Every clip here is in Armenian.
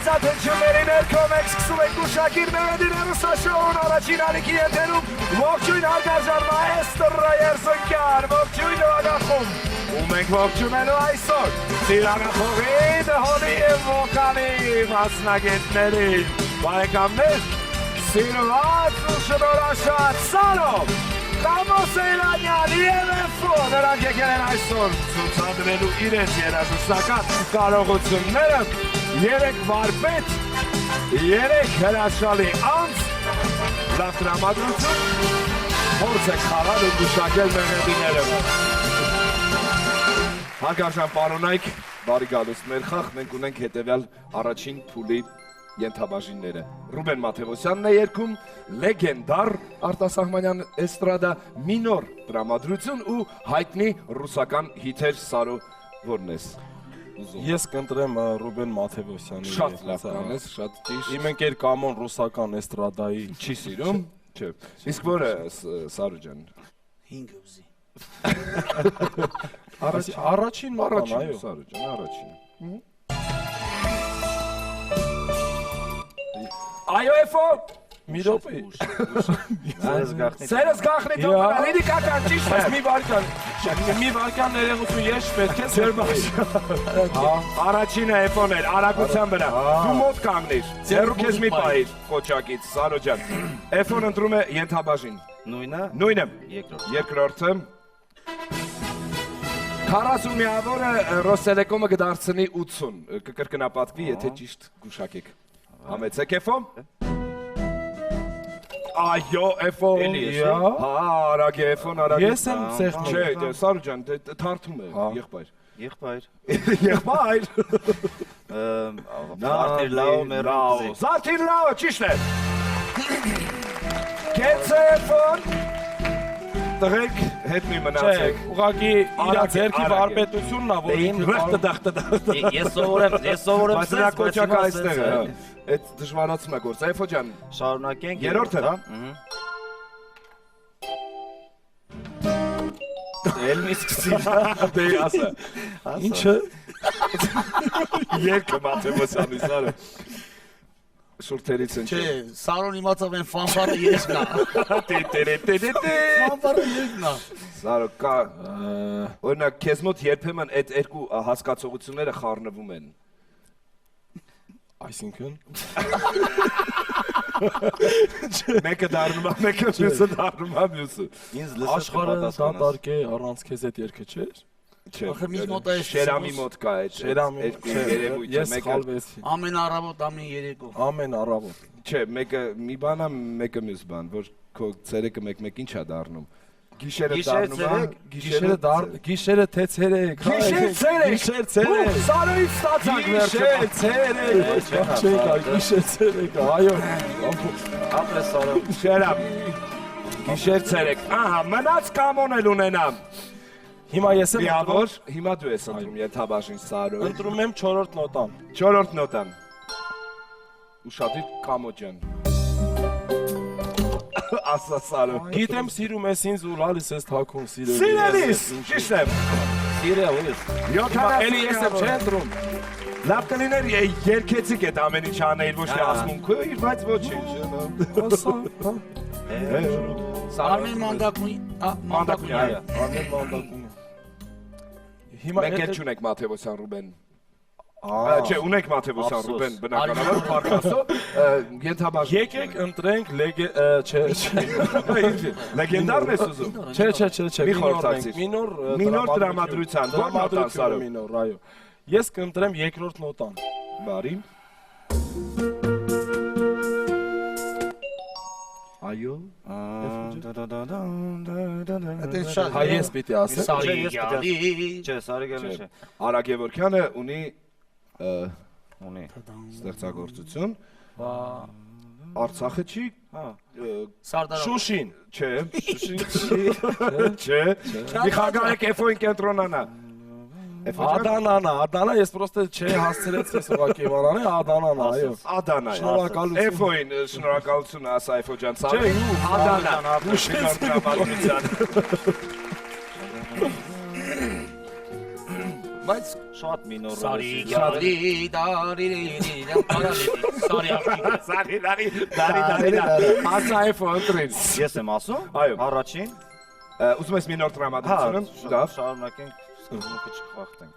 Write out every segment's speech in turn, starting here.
Ցածաչումների ներքո մենք սկսում ենք ուշագիր մեղեդին հեռուստաշոուն առաջին ալիքի եթերում ողջույն հարգարժան մաեստრო Երզունյան, ողջույն ողախում ու մենք ողջունելու այսօր Սիրաղափողի դհոլի և վոկալի մասնագետներին բարեկամներ սիրված ու շնորհաշատ Սարով Կամոս Էյլանյան և Էֆո նրանք եկել են այսօր ցուցադրելու իրենց երաժշտական կարողությունները 3 վարպետ, 3 հրաշալի անձ, լավ տրամադրություն, փորձ եք խաղալ ու գուշակել մեղեդիները։ Հարգարժան պարոնայք, բարի գալուստ մեր խաղ, մենք ունենք հետևյալ առաջին փուլի ենթաբաժինները։ Ռուբեն Մաթևոսյանն է երգում, լեգենդար արտասահմանյան էստրադա, մինոր տրամադրություն ու հայտնի ռուսական հիթեր Սարո որն ես։ Ես կընտրեմ Ռուբեն Մաթևոսյանի։ Շատ լավ կանես, շատ ճիշտ։ Իմ ընկեր Կամոն ռուսական էստրադայի չի սիրում։ Չէ։ Իսկ որը Սարո ջան։ 5 ուզի։ Առաջին մատան, այո։ Սարո ջան, առաջին։ Այո, Էֆո։ Մի րոպե։ Սերս գախնի թողնա, լինի կական, ճիշտ է։ Մի վարքան ներեղություն ես պետք է սերմաշ։ Առաջինը Էֆոն էր, արագության վրա։ Դու մոտ կանգնիր, ձեռու քեզ մի պահիր կոչակից, Սարո ջան։ Էֆոն ընտրում է ենթաբաժին։ Նույնը։ Նույնը։ Երկրորդը։ 40 միավորը Ռոստելեկոմը կդարձնի 80, կկրկնապատվի, եթե ճիշտ գուշակեք։ Համեցեք Էֆո։ Այո, Էֆո։ Հա, արագ է Էֆոն, արագ է։ Ես եմ ցեղնում։ Չէ, Սարո ջան, թարթում է, եղբայր։ Եղբայր։ Եղբայր։ Զարթիր լավ մերուզի։ Զարթիր լավ, ճիշտ է։ Կեցը Էֆոն։ Տղեք հետ մի մնացեք։ Ուղղակի իր ձեռքի վարպետությունն է, որ ինքը Ես սովորեմ Բայց նրա կոչակը այստեղ է, այդ դժվարացում է գործ, Էֆո ջան, շարունակենք երորդը, Էլ մի սկսի դե ասա, ինչը երկը Մաթևոսյանի Սարը, շուրթերից են Չէ, Սարոն իմացավ են ֆանֆարը երկնա։ Ֆանֆարը երկնա։ Սարո, կա, օրինակ, քեզ մոտ երբեմն այդ երկու հասկացողությունները խառնվում են։ Այսինքն Մեկը դառնում է, մեկը մյուսը դառնում է մյուսը։ աշխարհը դատարկ է առանց քեզ այդ երգը չէր։ Ախր մի մոտ է Շերամի մոտ կա այդ երկու երևույթը, Ես խալվեցի։ ամեն առավոտ, ամեն երեկո։ Ամեն առավոտ։ Չէ, մեկը մի բան է, մեկը մյուս բան, որ քո ցերեկը մեկ-մեկ ինչ է դառնում։ Գիշերը դառնում է, Գիշերը թե ցերեկ։ Գիշեր ցերեկ։ Սարոից ստացանք վերջը։ Գիշեր ցերեկ, այո։ Ապրես Սարո։ Շերամ։ Գիշեր ցերեկ։ Ահա, մնաց Կամոն էլ ունենամ։ Հիմա ես եմ Միավոր, հիմա դու ես ընտրում ենթաբաժին Սարո։ ընտրում եմ 4-րդ նոտան։ 4-րդ նոտան։ Ուշադիր Կամո ջան։ Ասա Սարո։ Գիտեմ սիրում ես ինձ ու լալիս ես թաքուն սիրելի։ Սիրելիս, ճիշտ եմ։ Սիրելիս։ 70 Էլի ես եմ չէ ընտրում։ Լավ կլիներ երկեցիկ այդ ամեն ինչ անել ոչ թե ասմունքը, բայց ոչինչ։ Ասա, Ամեն մանդակունի, այո։ ամեն մանդակում։ Հիմա Մենք էլ չունենք Մաթևոսյան Ռուբեն։ Չէ, ունենք Մաթևոսյան Ռուբեն, բնականաբար Պարկասո, ենթաբաժին։ Եկեք ընտրենք Լեգենդարն ես ուզում։ Չէ, Մի խորհրդակցիր։ Մինոր տրամադրության, ո՞ր նոտան Սարո։ Մինոր, այո։ Ես կընտրեմ 2-րդ նոտան։ Բարի։ Այո։ այդեն շատ Հայ ես պիտի ասեմ։ Չէ, Սարեգյանը չէ։ Արագ Գևորգյանը ունի Ունի։ ստեղծագործություն։ Արցախը չի։ Սարդարան։ Շուշին։ Չէ։ Չէ։ Մի խաղարեք Էֆոին կենտրոնանա։ Ադանա, ես պրոստը չէ հասցրեցի սովակի վարանը, Ադանան, այո։ Ադանա։ Շնորհակալություն։ Էֆոին շնորհակալություն ասա Էֆո ջան, ցավ։ Չէ, Ադանա։ Ուշքան։ Բայց Շատ մինոր Սարի գալի դարի Սարի դարի ասա է ֆոնտրին Ես եմ ասում Այո։ Առաջին Ուզում ես մինոր տրամադրությունը լավ Շարունակենք սկզբունքը չխախտենք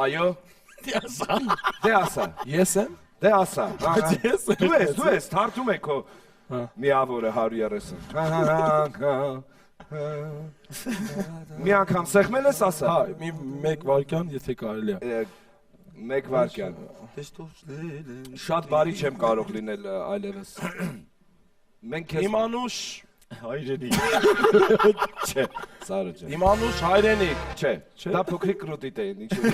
Այո Դե ասա Ես եմ Դե ասա Ես եմ Դու ես թարթում է քո միավորը 130 Մի անգամ սեղմել ես ասա Հա մի մեկ վարքյան եթե կարելի է Մեկ վարկյան Շատ բարի չեմ կարող լինել այլևս Մենք քեզ Իմանուշ Հայրենի չէ Սարը ջան Իմանուշ հայրենիք Չէ դա փոքրիկ կրոտիտ է ինչու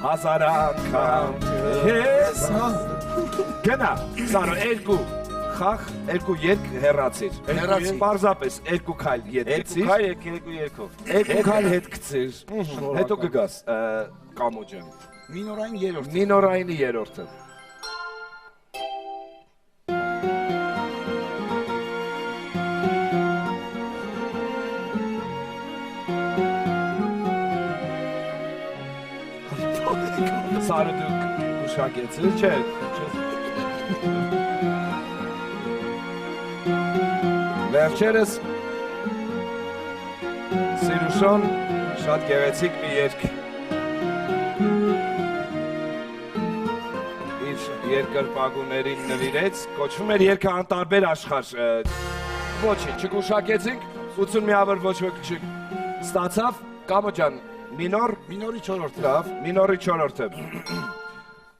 Հազար անգամ Ես Գնա Սարը երկու խախ երկու երկ հեռացիր Հեռացի։ Պարզապես երկու քայլ ետ գցիր երկու երկով երկու քայլ հետ գցիր հետո կգաս Կամո ջան Մինորային երրորդ Մինորայինի երրորդը Սարը դու կուշակեցիր, չէ, Վերջերս Սիրուշոն շատ գեղեցիկ մի երգ իր երկրպագուներին նվիրեց, կոչվում էր երգը անտարբեր աշխարհ Ոչինչ, չգուշակեցինք, 80 միավոր ոչ ոք չստացավ, Կամո ջան, մինոր Մինորի չորրորդը Լավ, մինորի չորրորդը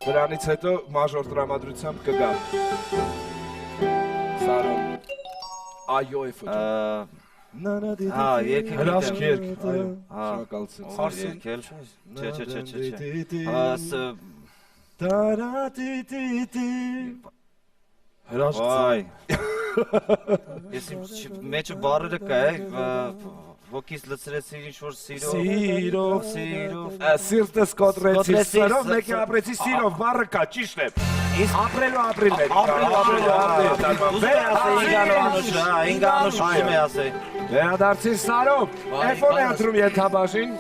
Դրանից հետո մաժոր տրամադրությամբ կգա Սարոն Այո է ֆոտ Հա երկի Հրաշք երգ այո Շնորհակալություն Արսեն Չէ Աս Հրաշք Վայ Ես մեջը բարերը կա Ոգիս լծրեցիր ինչ-որ Սիրով Սիրտս կոտրեցի Կոտրեցի, սրով, մեկի ապրեցի սիրով, բարը կա, ճիշտ է Ապրելու ապրիլ է Ինգանուշ ուզում է ասել Վերադարձիր սարով, էվոն է ընտրում ենթաբաժին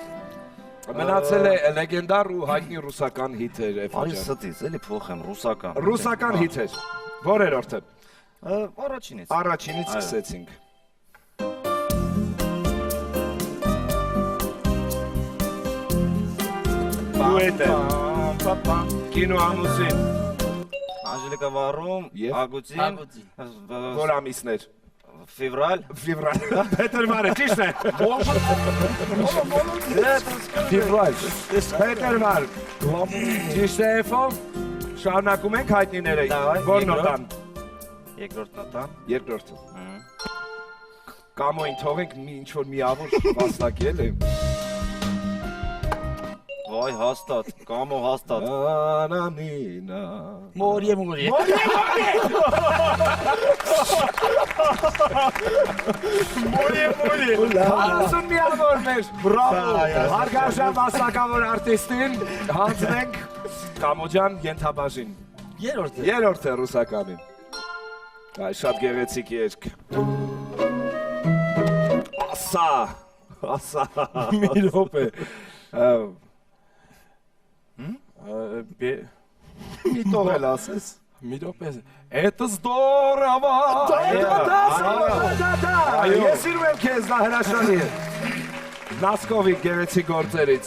Մնացել է լեգենդար ու հայտնի ռուսական հիթեր Արի ստից, էլի փոխեմ, ռուսական Ռուսական հիթեր, որ երորդը Առաջինից Առաջինից սկսեցինք Դուետ է Կինո ամուսին Անժելիկա Վարում, Եվ? Ագուծին Որ ամիսներ Ֆևրալ Ֆիվրալ Պետերվարը ճիշտ է Ֆիվրալ Պետերվար Ճիշտ է էվով Շարունակում ենք հայտնիները Որ նոտան Երկրորդ նոտան Երկրորդը Կամոին թողենք ինչ-որ միավոր վաստակել է Վայ հաստատ, կամո հաստատ Անանինա Մորի Մորի 40 միավոր մեր Բրավո Հարգարժան վաստակավոր արտիստին Հանձնենք Կամո ջան ենթաբաժին Երրորդը Երորդը ռուսականին Այ շատ գեղեցիկ երգ Ասա մի րոպե Մի տողել ասես մի րոպե Это здорово Այո Ես իրում եմ քեզ դա հրաշալի է Նասկովի գեղեցիկ գործերից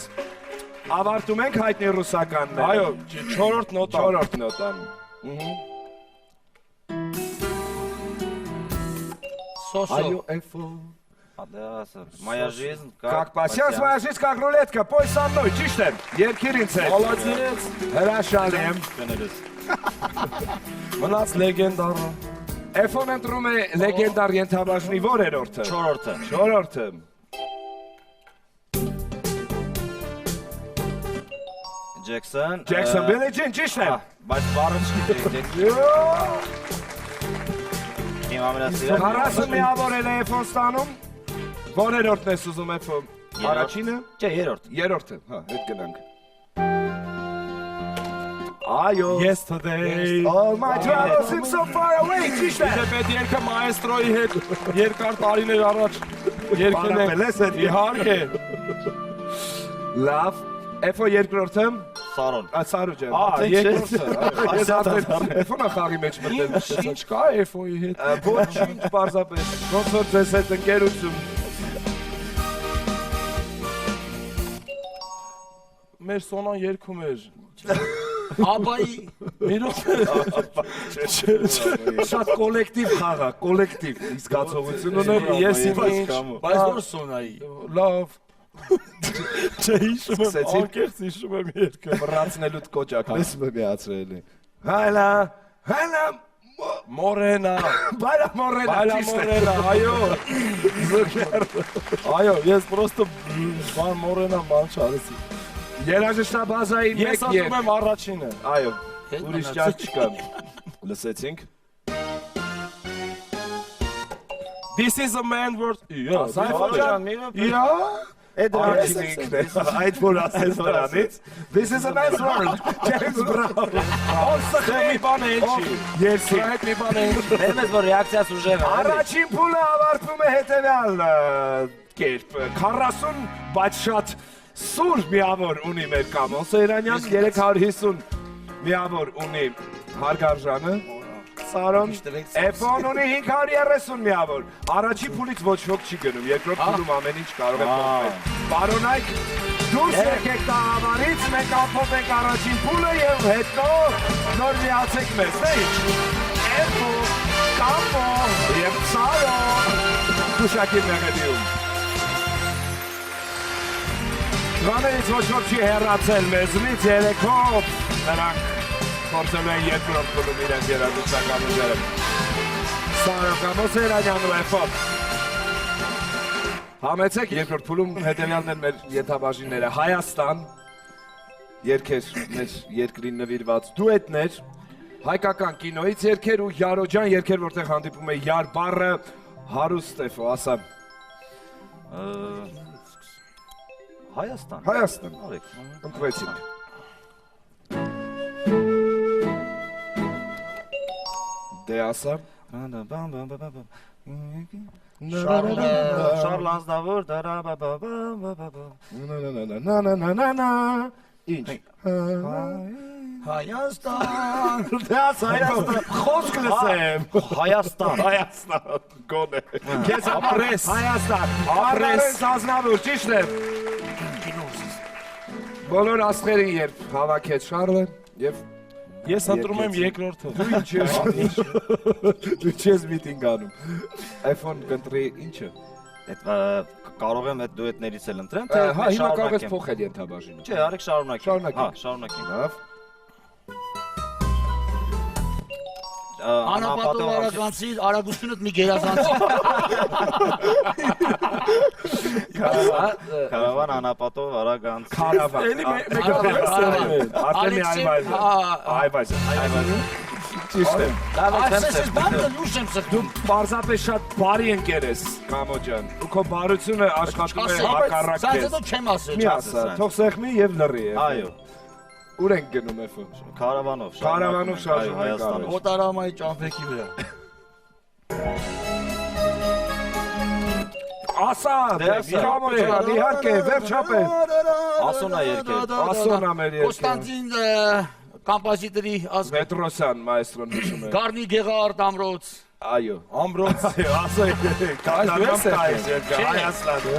Ավարտում ենք հայտնի ռուսականները այո չորրորդ նոտա Չորրորդ նոտան Սոսո Այո էֆո Моя жизнь Как пасյանս моя жизнь как рулетка Пой со мной ճիշտ է Երկիր ինձ հետ Մալադես Հրաշալի եմ կներես մնաց լեգենդարը Էֆոն ընտրում է լեգենդար ենթաբաժնի որ երորդը Չորորդը Չորորդը Ջեքսոն Ջեքսոն Բիլի Ջին ճիշտ է Բայց բառը չգիտեք Իմ ամենասիրած 40 միավոր է էֆոն ստանում Որ երորդն ես ուզում էֆոն Առաջինը Չէ երորդ Երորդը հա հետ գնանք Այո։ Yesterday All my troubles seem so far away, ճիշտ է։ Դե պետք երկը մայեստրոյի հետ երկար տարիներ առաջ երկել Պարապել ես այդ Իհարկե Լավ, Էֆո երկրորդը Սարոն։ Սարու ջան։ երկրորդը Ես արդեն Էֆոնը խաղի մեջ մտել։ Ինչ կա F-ի հետ Ոչինչ պարզապես։ Ոնց որ ձեզ հետ ընկերություն։ Մեր սոնան երկում էր Աբայի Շատ կոլեկտիվ խաղա, կոլեկտիվ զգացողություն ուներ։ Ես Ես Բայց որ սոնայի Լավ Չէ հիշում եմ Սկսեցի։ անկեղծ հիշում եմ երկը բռացնելուց կոճակ ես միացրել։ Հայլա, հայլա Մորենա Բայլա մորենա, Բայլա Մորենա այո Այո ես պրոստը բան Մորենա բան չարեցի Երաժշտաբազայի Ես մեկ ասում եմ առաջինը Այո, ուրիշ ճաշ չկա։ Լսեցինք։ This is a man word Սայֆոջան, Իա Էդրակին ինքն է, այդ որ ասես դրանից։ This is a man's world, James Brown։ Դե մի բան է ինչի Երսի։ Սա հետ մի բան է ինչի Մերմես որ ռեակցիա սուժև է Առաջին փուլը ավարտվում է հետևյալ կերպ։ 40, բայց շատ սուր միավոր ունի մեր Կամոս Սեյրանյան, 350 միավոր ունի Հարգարժանը։ Սարոն, Էփոն ունի 530 միավոր։ Առաջին փուլից ոչ ոք չի գնում, երկրորդ փուլում ամեն ինչ կարող է փոխվել։ Պարոնայք, դուրս եկեք տաղավարից, մենք ամփոփենք առաջին փուլը եւ հետո նոր միացեք մեզ, թե ինչ։ Էփո, Կամո եւ Սարոն։ Դուշակի մեղեդիում։ Դրանից ոչ ոք չի հեռացել մեզնից երեքով, նրանք փորձել են երկրորդ փուլում իրենց երաժշտական ուժերը։ Սարոն Կամոս Սեյրանյանն ու Էփոն։ Համեցեք երկրորդ փուլում հետևյալն են մեր ենթաբաժինները։ Հայաստան, երգեր մեր երկրին նվիրված դուետներ, հայկական կինոից երգեր ու Յարոջան երգեր, որտեղ հանդիպում է Յար բառը, հարուստ Էփո, ասա։ Հայաստան։ Հայաստան, Արեք։ ընկվեցինք։ Դե ասա։ Շարլ Ազնավուր դարաբաբաբաբաբա Նա Ինչ։ Հայաստան Դե ասա Հայաստան։ Խոսք լսեմ։ Հայաստան Հայաստան, գոնե։ Քեզ ապրես։ Հայաստան։ Ապրես Ազնավուր, ճիշտ է։ Բոլոր աստղերին երբ հավաքեց Շարլը եւ Ես ընտրում եմ երկրորդը դու ինչ ես դու չես միտինգ անում։ iPhone կընտրի ինչը։ Այդ կարող եմ այդ դուետներից էլ ընտրեմ, Հա, հիմա կարող ես փոխել ենթաբաժինը։ Չէ, արեք շարունակենք։ Շարունակենք։ Հա, շարունակենք։ Լավ։ Անապատով արագանցի արագությունդ մի գերազանցի Կարավան անապատով արագանց։ Կարավան։ Էլի մեկ Արտեմի այվայզ։ Ճիշտ է։ Այսպես ես բանը լուշ եմ Դու սրտում պարզապես շատ բարի ընկեր ես, Կամո ջան։ Ու քո բարությունը աշխատում է հակառակ Սա քեզ։ հետո չեմ ասել Մի ասա, թող սեղմի եւ լռի։ Այո, Ուր ենք գնում Էփո։ Կարավանով Կարավանով շարժում ենք Հայաստանով։ Օտարամայի ճամփեքի վրա Ասա, Դե ասա։ Կամո ջան, իհարկե, վերջապես։ Ասոնա երկեր։ Ասոնա մեր երկեր։ Կոստանտին կամպոզիտորի ազգ Պետրոսյան մայստրոն հիշում է։ Գառնի Գեղարդ ամրոց Այո։ Ամրոց Այո, ասա։ Այս Կայս երկը Հայաստանը։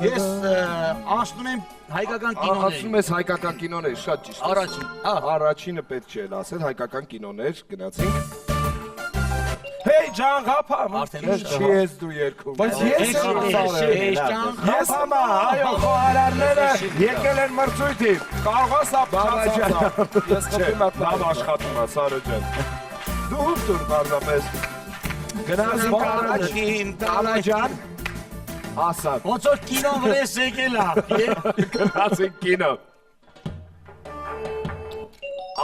Ես անցնում եմ հայկական Ասում կինոների ես հայկական կինոներ, շատ ճիշտ։ Առաջին, Առաջինը պետք չէ ասել, հայկական կինոներ, գնացինք։ Հեյ ջան ղափա Արդեն Ես չի ես դու երկում։ Բայց ես եմ ասարել Ես համա, այո, խոհարարները եկել են մրցույթի։ Կարող ես Բաբաջան։ Ես խփի մատնա Լավ աշխատում է, Սարո ջան։ Դու ուտուր բարձապես։ Գնացինք առաջին տանաջան։ Ասա, Ոնց որ կինոն վրես եկել է գնացինք կինո։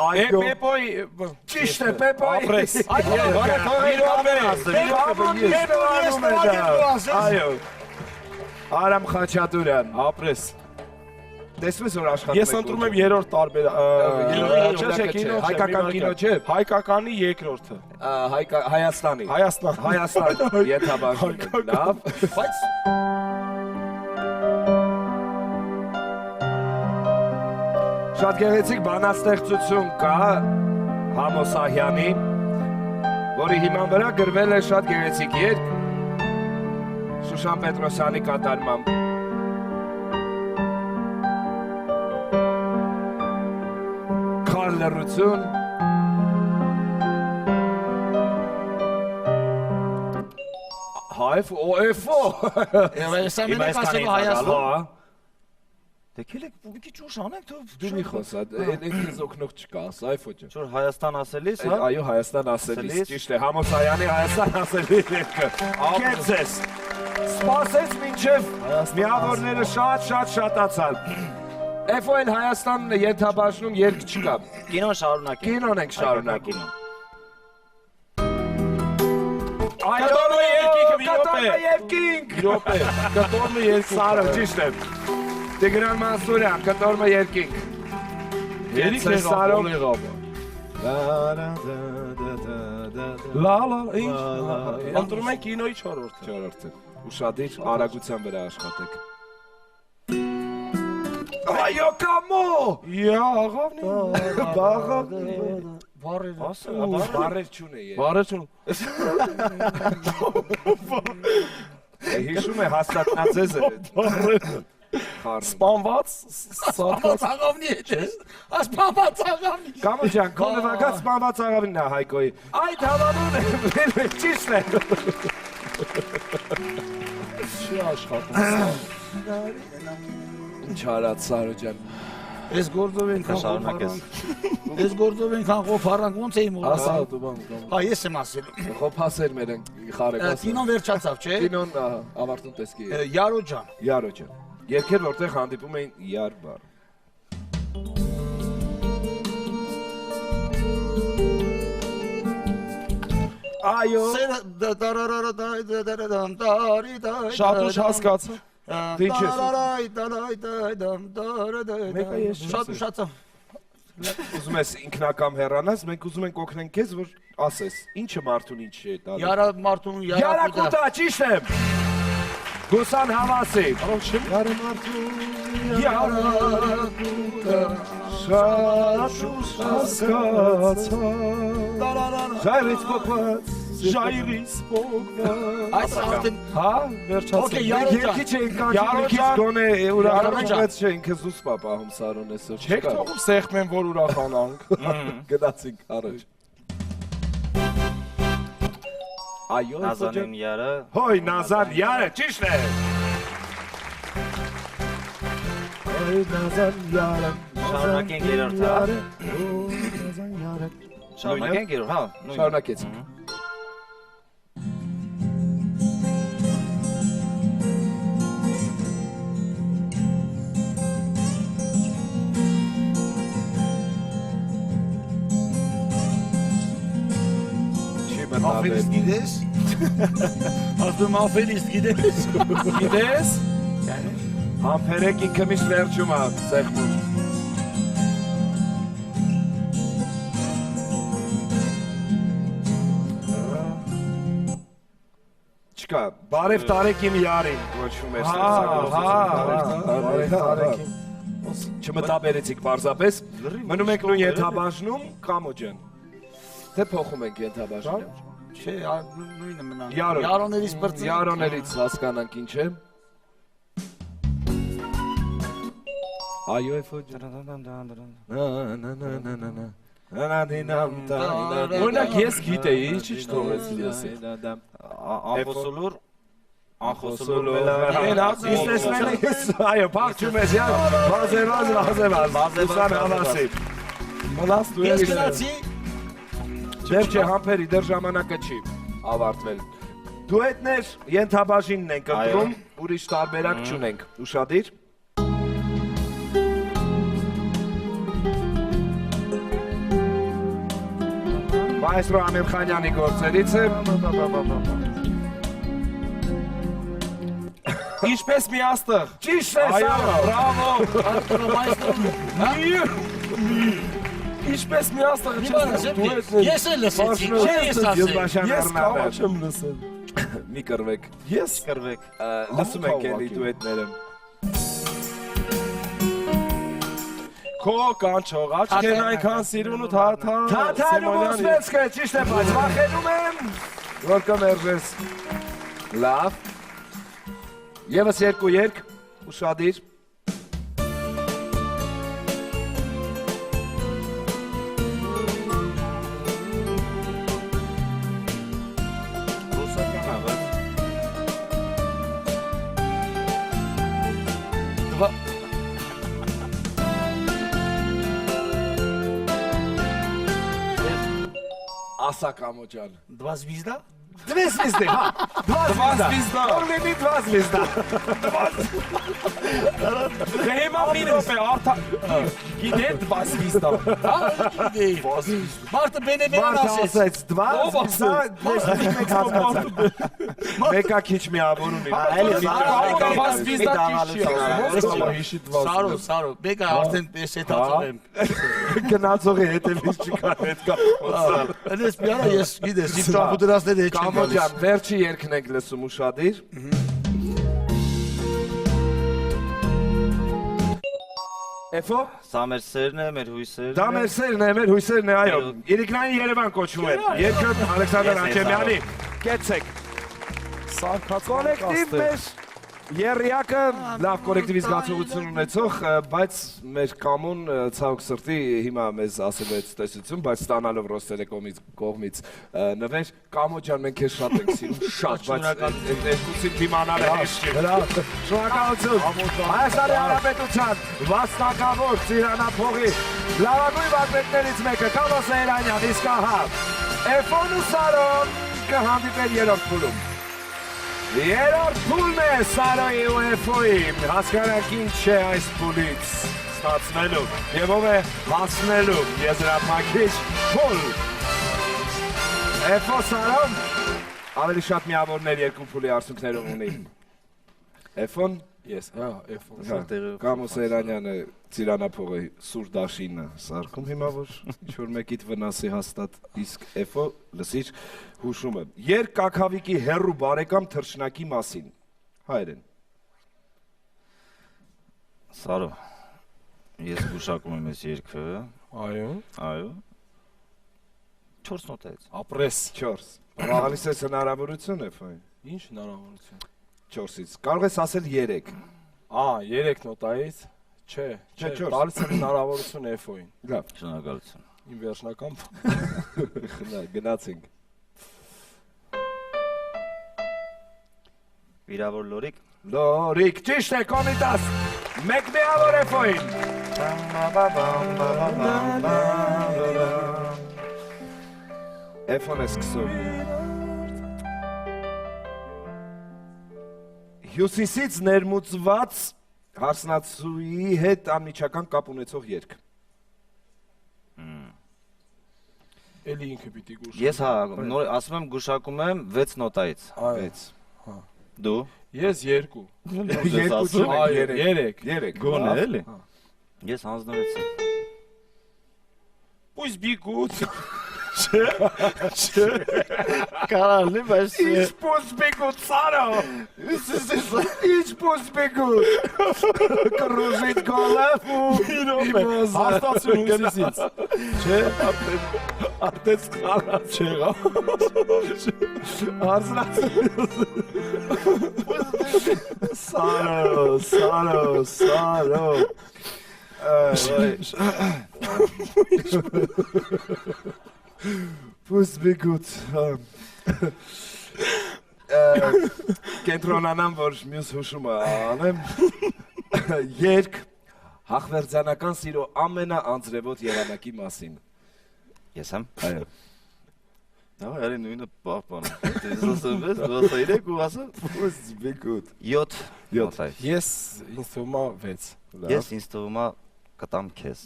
Այո, Պեպոյի ճիշտ է, Պեպոյի։ ապրես։ Այո։ Արամ Խաչատուրյան, Ապրես։ տեսնում ես որ աշխատում Ես ընտրում եմ երրորդ տարբեր։ Չէ, կինո, Հայկական կինո չէ։ Հայկականի երկրորդը։ Հայաստանի։ Հայաստան։ Հայաստան ենթաբաժնում ենք, լավ։ Բայց Շատ գեղեցիկ բանաստեղծություն կա Համոսահյանի, որի հիման վրա գրվել է շատ գեղեցիկ երգ Շուշան Պետրոսյանի կատարմամբ։ Քար լռություն։ Հայֆ օ էֆո։ Սա մենակ ասելու Հայաստան։ Հա։ Դեկել եք մի քիչ ուշ անեք Դու մի խոսա, ինքս օգնող չկա, ասա այֆո ջան։ Որ Հայաստան ասելիս, հա։ Այո, Հայաստան ասելիս, ճիշտ է, Համոսայանի Հայաստան ասելիս երգը։ Կեցես։ Սպասեց մինչև միավորները շատ շատացան։ Էֆո էլ Հայաստան ենթաբաժնում երգ չկա։ Կինոն շարունակենք։ Կինոն ենք շարունակում։ Կտորը երկինքը մի Կտորը րոպե։ երկինք։ Րոպե։ Կտորը երկինք։ Սարը, ճիշտ է։ Տիգրան Մանսուրյան, կտորը երկինք։ Երիք Ես Սարով եղավ։ Լա, ինչ։ Ընտրում ենք կինոյի 4-րդը։ Չորրորդը։ Ուշադիր արագության վրա աշխատեք։ Այո, կամո։ Յա, աղավնի։ Բաղավ։ Բարեր չունե է։ Բարություն։ Հիշում է հաստատնաձեզը։ Խառնում։ Սպանված, սարքած։ Աղավնի է, ասպանված աղավնի։ Կամո ջան, քո նվագած սպանված աղավինն է Հայկոյի։ Այդ հավանուն է, ճիշտ է։ Չի աշխատում։ Ինչ արած Սարո ջան։ Ես գործով ենքան Շարունակես։ Ես գործով ենքան խոփարանք ոնց էի մոռացել։ Ասա դու բան։ Հա, ես եմ ասել։ Խոփասեր մեր են խարեկասը։ Կինոն վերջացավ, չէ։ Կինոն ավարտուն տեսքի է։ Յարո ջան։ Յարո ջան։ Երկեր որտեղ հանդիպում էին յար բառ։ Այո։ Շատ ուշ հասկացա։ Ինչ ես։ Մեկը ես շատ ուշացա։ Ուզում ես ինքնակամ հեռանաս, մենք ուզում ենք օգնենք քեզ, որ ասես, ինչը մարդուն ինչ է տալու։ Յարա մարդուն յարա Յարակուտա, ճիշտ է։ Գուսան Հավասի։ Յարը մարդու։ յարակուտա Շատ ուշ հասկացա։ Ժայռից փոխված։ Ժայռից փոխված։ Այս արդեն Հա, վերջացա։ Okay, Յարո ջան։ Երկի չէին կանչում, Յարո մի քիչ ջան։ գոնե Յարո ուրախանից չէին քեզ ուս պապահում Սարոն այսօր։ Չեք թողում սեղմեն, որ ուրախանանք։ Գնացինք առաջ։ Այո, Նազանին յարը։ Հոյ Նազան յարը, ճիշտ է։ Հոյ Նազան յարը։ Շարունակենք երրորդը, հա։ Նազան յարը։ Շարունակենք երրորդ, հա։ նույնը։ Շարունակեցինք։ Աֆելիստ գիտես։ Ասում աֆելիստ գիտես։ Գիտես։ Համբերեք ինքը միշտ վերջում է սեղմում։ Չկա, բարև տարեք իմ յարին, ոչվում էր Բարև տարեք։ Չմտաբերեցիք պարզապես, մնում ենք նույն ենթաբաժնում, կամո ջան, թե փոխում ենք ենթաբաժնում։ Չէ, նույնը մնան։ Յարո։ Յարոներից բրծի։ Յարոներից հասկանանք ինչ է։ Այո, էֆո Օրինակ ես գիտեի, ինչի չթողեցի ես։ Անխոսոլուր, անխոսոլուր։ Այո, փախչում ես, վազեվազ, Ուսան Հավասի։ Մնաս դու Ես ես։ գնացի։ Դեռ չէ համբերի, դեռ ժամանակը չի ավարտվել։ Դուետներ ենթաբաժինն ենք ընտրում, ուրիշ տարբերակ չունենք։ Ուշադիր։ Մայստրո Ամիրխանյանի գործերից է։ Ինչպես մի աստղ։ Ճիշտ է, Այո, Սարո։ բրավո։ Ինչպես մի աստղ Ես էլ լսեցի, չէ ես ասել։ Յուզբաշյան Ես կարող Էրնաբեդ։ չեմ լսել։ Մի կռվեք։ Ես Կրվեք։ Լսում եք էլի դուետները։ քո կանչող աչքերն այնքան սիրուն ու թաթար։ Թաթարում ոսվեցքը, ճիշտ է, բայց վախենում եմ, որ կմերժես։ Լավ։ Եվս երկու երկ, ուշադիր։ Ռուսական աղա։ Ասա Կամոջան։ Два звезда? Две звезды, հա։ Два звезда։ Օրլինի два звезда։ Հիմա մի րոպե արդա։ Գիտե դվա սվիստա։ Գիտեի։ Մարդը բենեվեն Մարդը ասեց։ ասեց два Ով звезда։ Մեկա քիչ միավորում իր։ Դվա սվիստա ճիշտ չի։ Սարո, բեկա արդեն տեսետացող եմ։ Գնացողի հետևից չկա հետ կա։ Այնպես միանա ես գիտես, իմ ճամփուդրասները հետ չեմ Կամոջան, վերջի երգն եք լսում ուշադիր։ Էֆո, Սա մեր սերն է, մեր հույսերն դա մեր սերն է, մեր հույսերն է, այո։ Իրիկնային Երևան կոչվում է։ Երկը Ալեքսանդր Անչեմյանի։ Կեցեք։ Սարքած Կոլեկտիվ մեր Երրիակը լավ կոլեկտիվի զգացողություն ունեցող, բայց մեր կամոն ցավոք սրտի հիմա մեզ ասել է տեսություն, բայց ստանալով Ռոստելեկոմից կողմից նվեր, Կամոջան մենք քեզ շատ ենք սիրում, շատ, բայց այդ երկուսին դիմանալը հեշտ չէ։ Շնորհակալություն։ Հայաստանի Հանրապետության վաստակավոր Ծիրանափողի լավագույն վարպետներից մեկը Կամո Սեյրանյան, իսկ ահա Էֆոն ու Սարոն կհանդիպեն երրորդ փուլում։ Երորդ փուլն է Սարոյի ու Էֆոյի, հասկանանք ինչ է այս փուլից ստացնելու և ով է հասնելու եզրափակիչ փուլ։ Էֆո Սարոն ավելի շատ միավորներ երկու փուլի արդյունքներով ունի։ Էֆոն, Ես, հա, Կամո Սեյրանյանը Ծիրանափողի սուր դաշինը սարքում հիմա որ ինչ-որ մեկիդ վնասի հաստատ, իսկ Էֆո լսիր հուշումը։ Երկ Կաքավիկի հեռու բարեկամ թռչնակի մասին, հայերեն։ Սարո, ես գուշակում եմ ես երկը, այո, 4 նոտայից։ ապրես, 4։ Բաղալիս ես հնարավորություն Էֆոյին։ ինչ հնարավորություն։ 4-ից, կարող ես ասել 3։ 3 նոտայից, չէ, չորս։ տալիս եմ հնարավորություն Էֆոյին, Լավ, Շնորհակալություն։ իմ վերջնական գնացինք։ Վիրավոր լորիկ։ Լորիկ, ճիշտ է, Կոմիտաս, մեկ միավոր Էֆոյին։ Էֆոն է սկսում։ Հյուսիսից ներմուծված հարսնացուի հետ անմիջական կապ ունեցող երգ։ էլի ինքը պիտի գուշ։ Ես հա, ասում եմ գուշակում եմ 6 նոտայից։ 6։ Դու։ Ես 2։ Երկու չունեք, 3։ 3։ Գոնե էլի։ Ես հանձնվեցի։ Պույս բիգուց։ Կարալի, բայց Ինչ պուս բիգուտ, Սարո։ Ինչ պուս բիգուտ։ Կրուժիտ գոլև ու իմոզ։ Հաստացություն հուսիսից։ Չէ, Արտեց խալած չեղա։ Սարո։ Պուս բիգուտ։ Կենտրոնանամ, որ մյուս հուշումը անեմ, երկ հաղվերձանական սիրո ամենաանձրևոտ եղանակի մասին։ Ես եմ։ Այո։ Դա արի նույնը պահպանում։ Ես ասում ես, դու ասա 3 ու ասա Պուս բիգուտ։ 7 7։ նոտայից։ Ես ինձ թվում է 6։ Ես ինձ թվում է կտամ քեզ։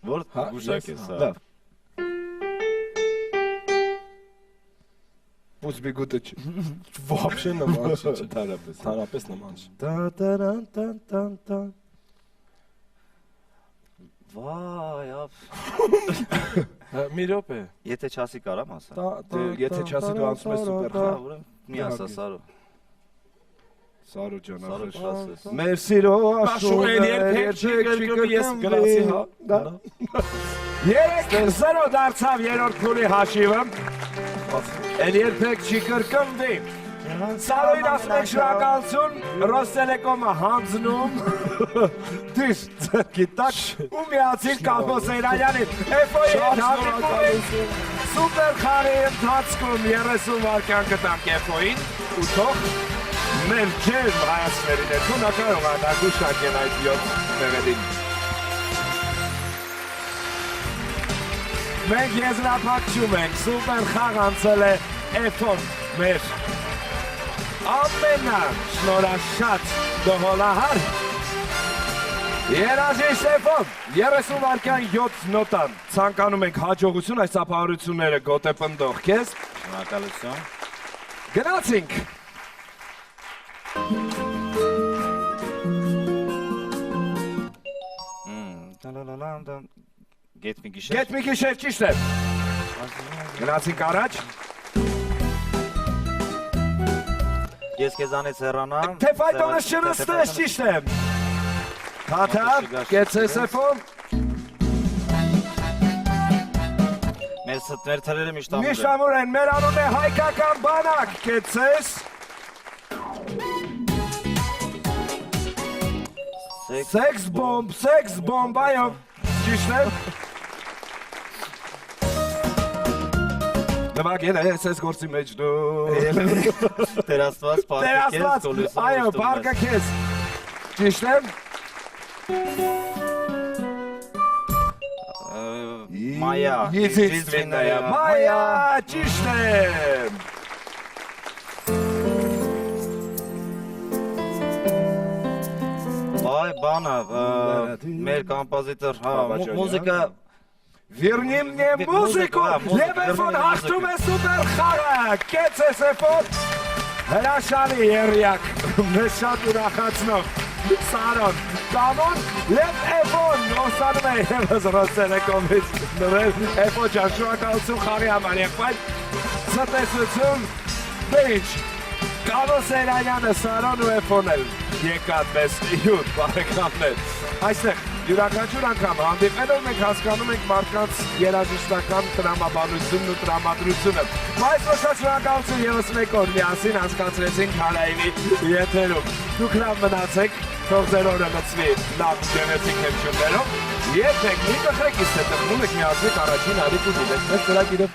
Որ գուշակ ես, հա։ Լավ, Պուս բիգուտը չի։ Вообще նման չի։ Ընդհանրապես։ Հանրապես նման չի։ Տան։ Վայ, ապ։ Մի րոպե։ Եթե չասի կարամ ասա։ Եթե չասի դու անցում ես սուպեր Հա, խաղ։ ուրեմն մի ասա Սարո։ Սարո ջան, Սարո ախր։ չասես։ Մեր սիրո Աշուն երբեք չի կրկնի ես գնացի, հա։ 3-0 դարձավ երրորդ փուլի հաշիվը։ Էլ երբեք չի կրկնվի։ Սարոյին ասում եք շնորհակալություն, Ռոստելեկոմը հանձնում։ Դիշ ձեռքի տակ ու միացիր Կամբոս Սեյրանյանին։ Էֆոյի հանդիպումին սուպեր խաղի ընթացքում 30 վայրկյան կտանք Էֆոյին ու թող մեր ջերմ հայացքների ներքո նա կարող է դաշնակել այդ 7 մեղեդին։ Մենք եզրափակում ենք, սուպեր խաղ անցել է Էֆոն մեր ամենաշնորհաշատ դողոլահար երաժիշտ Էֆոն 30 վայրկյան 7 նոտան ցանկանում ենք հաջողություն այս ապահովությունները գոտեպնդող քեզ Շնորհակալություն։ գնացինք Գետ մի գիշեր։ Գետ մի գիշեր ճիշտ է գնացինք առաջ Ես քեզանից հեռանամ։ թե ֆայտոնս չնստես ճիշտ է Թաթա կեցես Էֆոն Մեր թրերը միշտ ամուր են։ Միշտ ամուր են, մեր անուն է հայկական բանակ, կեցես Սեքս բոմբ, այո, ճիշտ է Նվակ էլ ես ես գործի մեջ դու Տերաստված, պարկը քեզ, կոլուսը այո, պարկը քեզ Ճիշտ է Մայա Եզիստվիննայա Մայա, ճիշտ է Բայ բանը, մեր կամպոզիտոր, մուզիկա Վիրնի мне մուզիկու, Լևերվոն հաղթում է սուպեր խաղը, կեց ես Էֆոն, հրաշալի երյակ, մեզ շատ ուրախացնող, Սարոն, Կամոն, Լև Էֆոն, ոսանում է եվս Ռոստելեկոմից նվել, Էֆոն ջան, շնորհակալություն խաղի համար եղբայր, ցտեսություն, բիչ, Կամոն Սեյրանյանը, Սարոն ու Էֆոն էլ եկան մեզ յուտ բարեկամներ, այստեղ յուրաքանչյուր անգամ հանդիպելով մենք հասկանում ենք մարդկանց երաժշտական տրամաբանությունն ու տրամադրությունը։ Բայց ոչած շնորհակալություն ևս մեկ օր միասին անցկացրեցինք Հարայինի եթերում։ Դուք լավ մնացեք, թող ձեր օրը լցվի լավ գեղեցիկ հնչյուններով։ Երբեք մի տխրեք իսկ թե տխրում եք միացեք առաջին ալիք ու դիտեք մեզ ծրագիրը։